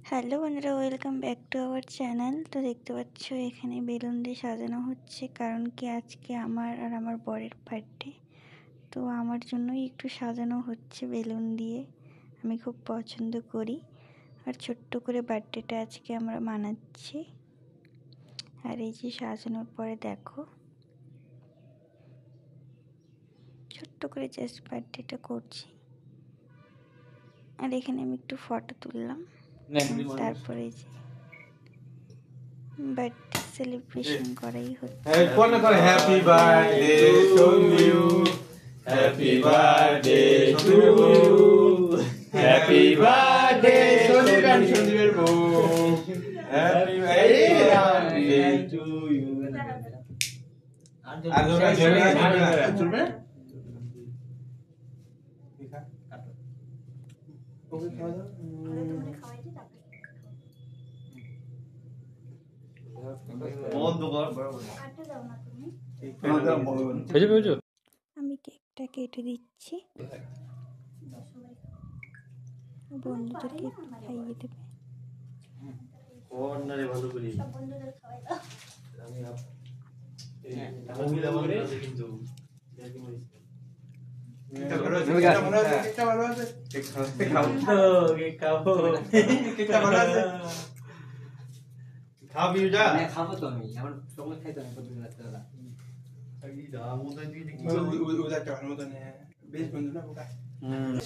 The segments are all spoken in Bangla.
হ্যালো বন্ধুরা, welcome back to our channel. তো দেখতে পাচ্ছ এখানে বেলুন দিয়ে সাজানো হচ্ছে, কারণ কি আজকে আমার আর আমার বরের বার্থডে। তো আমার জন্যই একটু সাজানো হচ্ছে বেলুন দিয়ে। আমি খুব পছন্দ করি, আর ছোট্ট করে বার্থডেটা আজকে আমরা মানাচ্ছি। আর এই যে সাজানোর পরে দেখো, ছোট্ট করে জাস্ট বার্থডেটা করছি। আর এখানে আমি একটু ফটো তুললাম, তারপরে যে বার্থডে সেলিব্রেশন করাই হচ্ছে। Happy birthday to you, happy birthday to you, happy birthday সন্দীপের বউ, হ্যাপি বার্থডে টু ইউ। আর চলবে ওকে খাওয়া দাও। আমি কেকটা কেটে দিচ্ছি, বন্ধুদেরকে একটু খাইয়ে দেবে। খাবি যা খাবো তো আমি আমার চকলেট খাইতে আমি প্রতিদিন রাত্রেবেলা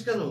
কেন